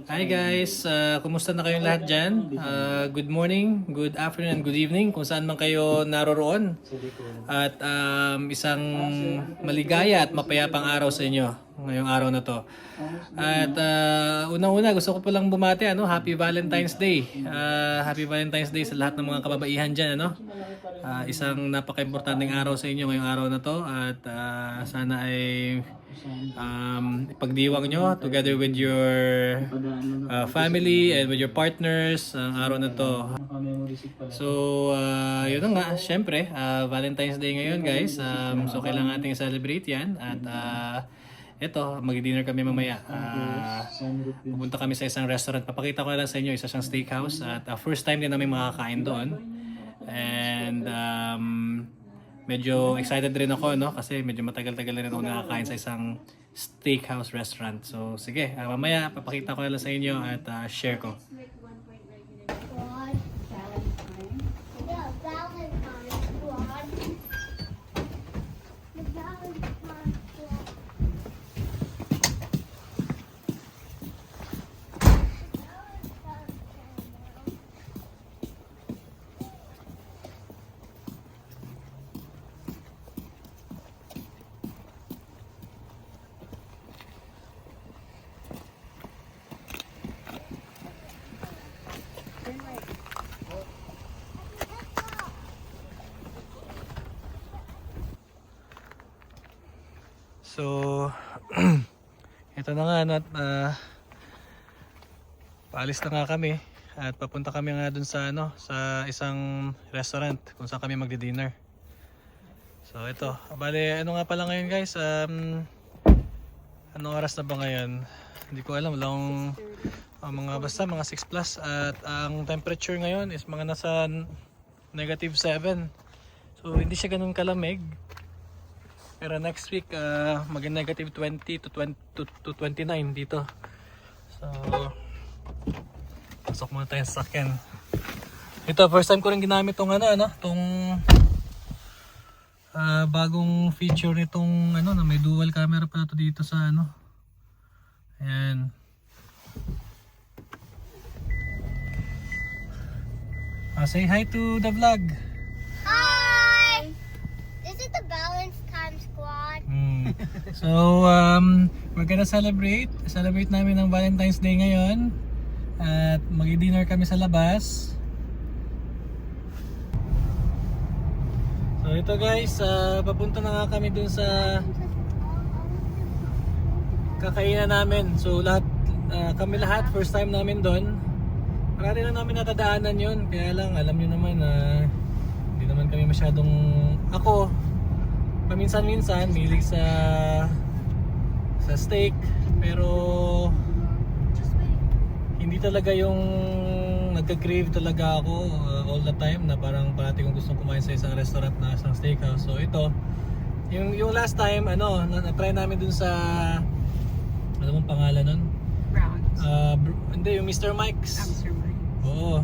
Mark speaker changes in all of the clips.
Speaker 1: Hi guys, kumusta na kayong lahat dyan? Good morning, good afternoon, and good evening kung saan man kayo naroroon. At isang maligaya at mapayapang araw sa inyo ngayong araw na to. At unang-una gusto ko palang bumati, Happy Valentine's Day. Happy Valentine's Day sa lahat ng mga kababaihan dyan. Isang napaka-importanteng araw sa inyo ngayong araw na to. At sana ay ipagdiwang nyo together with your family and with your partners ang araw na to. So yun na nga, syempre Valentine's Day ngayon guys, so kailangan natin i-celebrate yan. At ito, mag-dinner kami mamaya. Pupunta kami sa isang restaurant. Papakita ko na lang sa inyo, isa siyang steakhouse. At first time din namin makakain doon. And medyo excited rin ako, kasi medyo matagal-tagal rin ako nakakain sa isang steakhouse restaurant. So sige, mamaya papakita ko na lang sa inyo at share ko. So, ito na nga, paalis na nga kami at papunta kami nga dun sa, sa isang restaurant kung saan kami magdi-dinner. So, ito. Bale, ano nga pala ngayon guys, anong oras na ba ngayon? Hindi ko alam, lang basta mga 6 plus at ang temperature ngayon is mga nasa -7. So, hindi siya ganun kalamig. Pero next week, maging -20 to 29 dito. So, pasok muna tayo sa sakyan. Ito, first time ko rin ginamit tong tong bagong feature nitong na may dual camera pala to dito sa Ayan. Say hi to the vlog. So, we're gonna celebrate namin ang Valentine's Day ngayon at mag-dinner kami sa labas. So ito guys, papunta na nga kami dun sa kakainan namin. So kami lahat first time namin dun. Marami lang namin natadaanan yun, kaya lang alam nyo naman na hindi naman kami masyadong, ako paminsan-minsan milig sa steak, pero hindi talaga yung nagka-crave talaga ako all the time na parang parati kong gustong kumain sa isang restaurant na isang steakhouse. So ito, yung last time na-try namin dun sa ano mong pangalan nun?
Speaker 2: Browns.
Speaker 1: Hindi, yung Mr. Mike's.
Speaker 2: Mr. Mike's.
Speaker 1: Oo.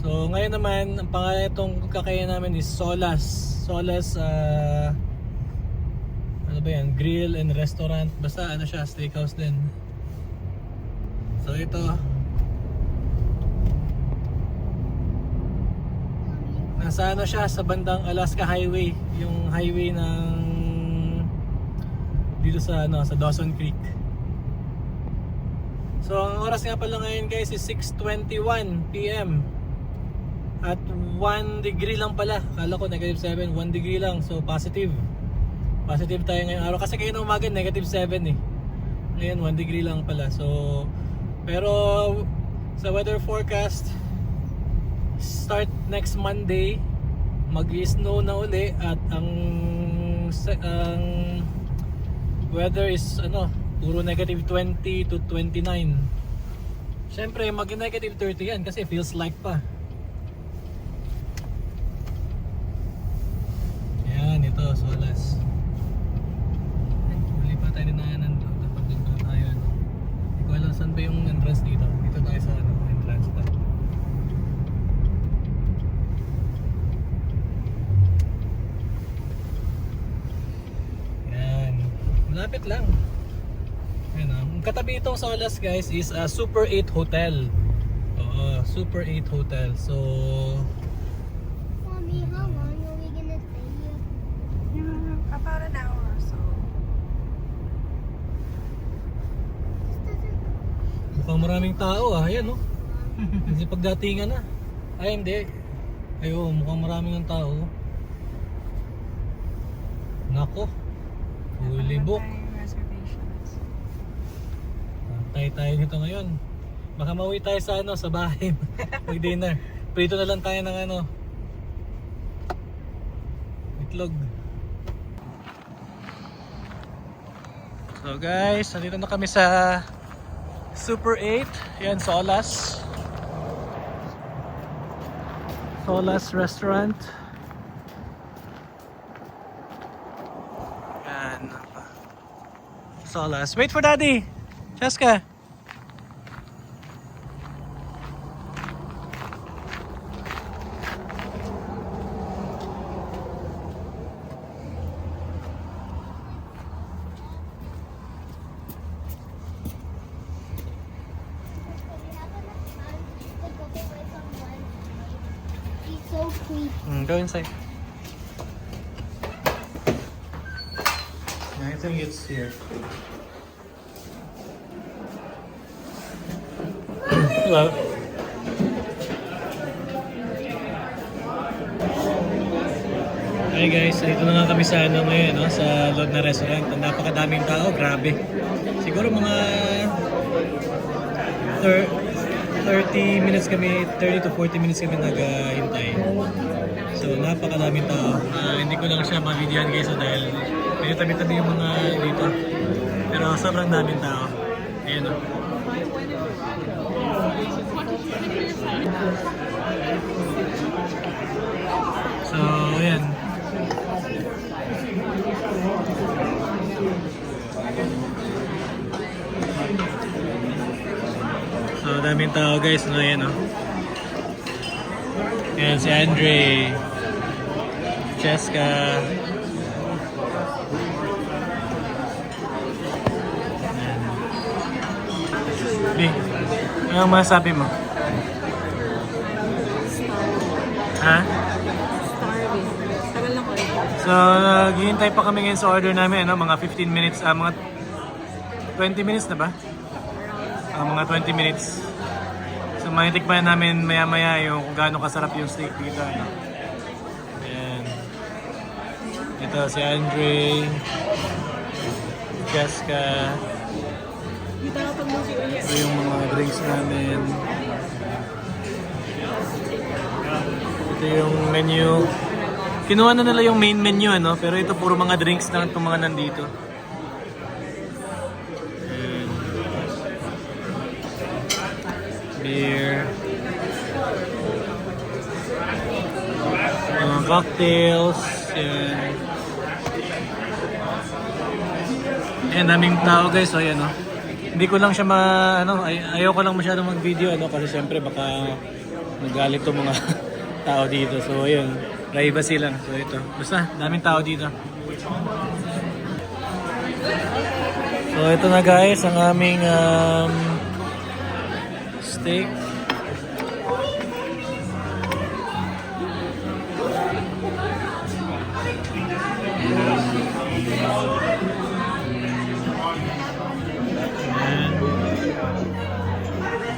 Speaker 1: So ngayon naman, ang pangalan itong kakain namin is Solas. Ano ba yan? Grill and restaurant. Basta siya, steakhouse din. So ito. Nasa siya, sa bandang Alaska Highway. Yung highway ng dito sa sa Dawson Creek. So ang oras nga pala ngayon guys is 6:21 PM. At 1 degree lang pala. Kala ko -7, 1 degree lang. So positive tayo ngayong araw. Kasi kayo na umaga -7 eh. Ngayon 1 degree lang pala. So pero sa weather forecast, start next Monday mag-snow na uli. At ang weather is puro -20 to 29. Syempre maging -30 yan kasi feels like pa. Ito, Solas. Huli pa tayo dinaanan doon. Dapat doon tayo. Hindi ko alam saan ba yung entrance dito. Dito tayo sa entrance pa. Yan. Malapit lang. Ayan, katabi itong Solas guys is Super 8 Hotel. Super 8 Hotel. So
Speaker 2: Mommy, how long are we gonna stay here?
Speaker 3: About an hour or so.
Speaker 1: mukhang maraming tao ayan oh. Hindi pagdatingan na. Ay hindi. Ayo, mukhang maraming ang tao. Nako. Fully book.
Speaker 3: Reservations.
Speaker 1: Tayo tayo nito ngayon. Baka mauwi tayo sa ano, sa bahay. Mag-dinner. Prito na lang tayo ng ano. Itlog. So guys, nandito na kami sa Super 8. Yan, Solas. Solas Restaurant. Yan. Solas. Wait for Daddy. Cheska.
Speaker 2: He's so creepy.
Speaker 1: Go inside. I think it's here. Hello. Hi guys, dito na nga kami sa ano ngayon, no? Sa loob na restaurant. Napakadaming tao, grabe. Siguro mga 30 minutes kami, 30 to 40 minutes kami naghihintay. So napakadaming tao. Hindi ko lang siya ma-videohan guys dahil medyo tabi-tabi yung mga dito. Pero sobrang daming tao. Ayan o. So ayan. So daming tao guys, no, yan oh. Yan si Andre, Cheska. Yan. Anong masasabi mo? Ha?
Speaker 3: Starving. Tagal lang ko.
Speaker 1: So naghihintay pa kami ngayon sa order namin, ano, mga 15 minutes, mga 20 minutes na ba? Mga 20 minutes. So manitikman namin maya-maya yung kung gaano kasarap yung steak dito. Ano. Ayan. Ito si Andre, Jessica. Ito yung mga drinks namin. Ito yung menu. Kinuha na nila yung main menu, ano, pero ito puro mga drinks lang itong mga nandito. Beer, mga cocktails, yan. Ayan, daming tao guys, so yan, oh. Hindi ko lang siya ayaw ko lang masyadong mag-video, ano, kasi syempre baka magalit tong mga tao dito. So ayun, privacy lang. So ito, basta daming tao dito. So ito na guys, ang aming steak.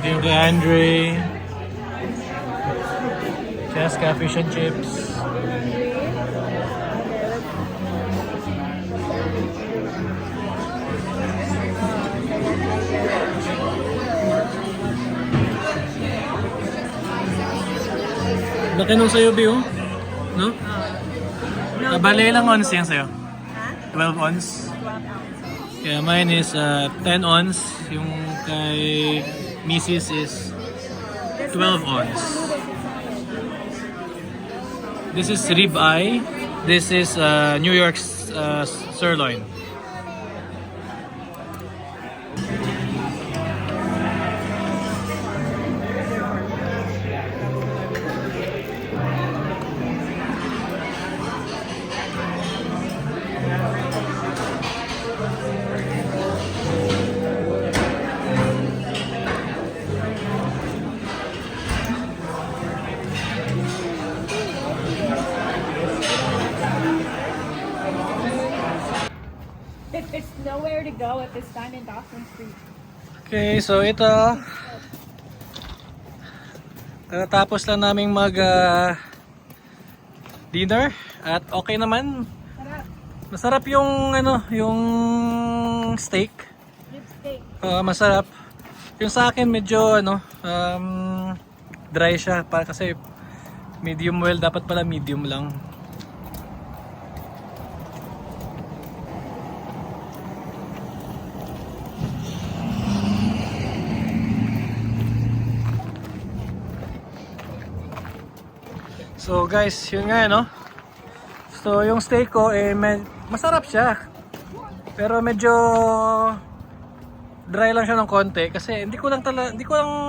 Speaker 1: Ito yung kay Andre. Cheska fish and chips. Laki nung sa'yo, Bio. No? Bale, ilang ons yan sa'yo? 12 ons? Kaya mine is 10 ons. Yung kay Mrs. is 12 ons. This is rib eye. This is New York sirloin.
Speaker 3: where to go at this time in Dawson Street.
Speaker 1: Okay, so ito. Tapos lang naming mag dinner at okay naman.
Speaker 3: Sarap.
Speaker 1: Masarap yung ano, yung steak.
Speaker 3: Lipstick.
Speaker 1: Masarap. Yung sa akin medyo ano, dry siya para kasi medium well, dapat pala medium lang. So guys, yun nga no. So yung steak ko masarap siya. Pero medyo dry lang siya ng konti kasi hindi ko lang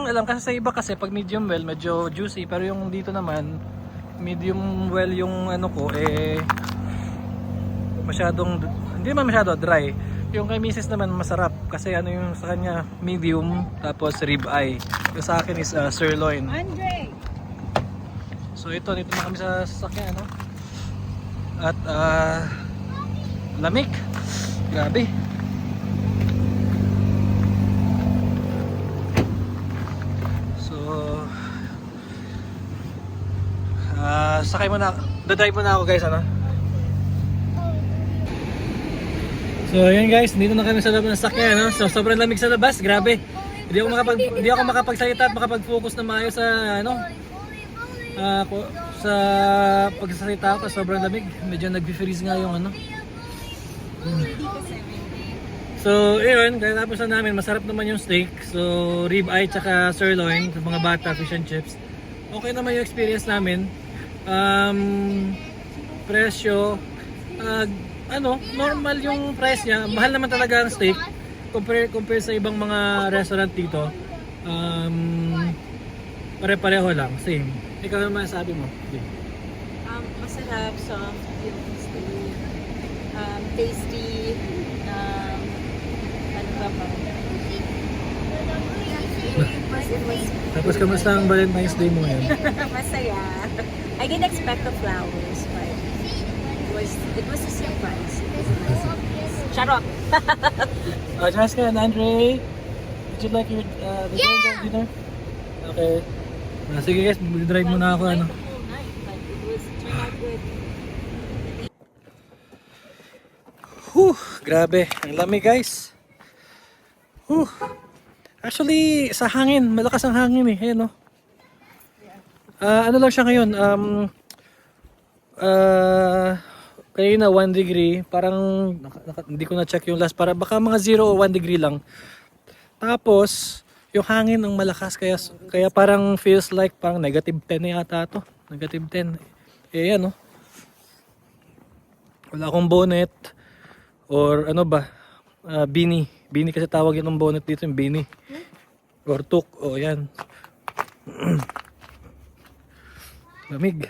Speaker 1: alam kasi sa iba kasi pag medium well medyo juicy, pero yung dito naman medium well yung ano ko masyadong hindi naman masyado dry. Yung kay Mrs. naman masarap kasi ano yung sa kanya medium tapos rib eye. Yung sa akin is sirloin.
Speaker 3: Andre!
Speaker 1: So dito na kami sa sasakyan no? At lamig. Grabe. So sakay muna, dadrive muna ako guys ano. So yun guys, dito na kami sa loob ng sasakyan no? So sobrang lamig sa labas, grabe. Hindi ako makapagsalita at makapag-focus na maayos sa ano. Sa pagsasalita ko, sobrang lamig. Medyo nag-freeze nga yung ano. So, yun. Tapos na namin. Masarap naman yung steak. So, rib eye tsaka sirloin. Sa mga bata, fish and chips. Okay naman yung experience namin. Presyo. Normal yung price niya. Mahal naman talaga ang steak. Compare sa ibang mga restaurant dito. Pare-pareho lang. Same. Ikaw naman sabi mo.
Speaker 3: Masarap, soft, tasty, ano ba pa?
Speaker 1: Tapos kamusta ang Valentine's Day mo ngayon?
Speaker 3: Masaya. I didn't expect the flowers, but it was a surprise. Shut up!
Speaker 1: Jessica and Andre, would you like your dinner? Okay. Sige guys, drive muna ako ano. Grabe, ang lamig guys. Actually, sa hangin, malakas ang hangin eh. Ayan, no? Ano lang siya ngayon? Kanina 1 degree. Parang, hindi ko na-check yung last. Baka mga 0 o 1 degree lang. Tapos, yung hangin ang malakas. Kaya parang feels like parang negative 10 na yata to. Negative 10. Eh, yan, no? Wala akong bonnet. Or ano ba? Beanie. Beanie kasi tawag yun ng bonnet dito, yung beanie. Or tuk. O yan. Lamig.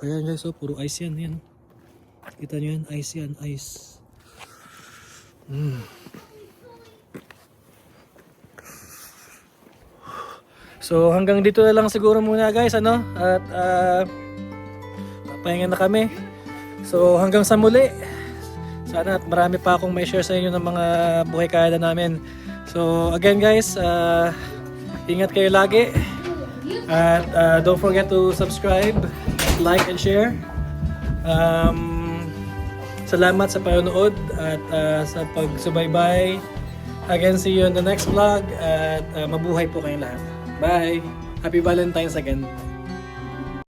Speaker 1: Ayan guys, puro ice yan. Yan. Kita nyo yan, ice yan, ice. So hanggang dito na lang siguro muna guys, ano? At pahinga na kami. So hanggang sa muli. Sana at marami pa akong may share sa inyo ng mga buhay kada namin. So again guys, ingat kayo lagi. At don't forget to subscribe, like and share. Salamat sa panonood at sa pagsubaybay. Again, see you in the next vlog at mabuhay po kayong lahat. Bye! Happy Valentine's again!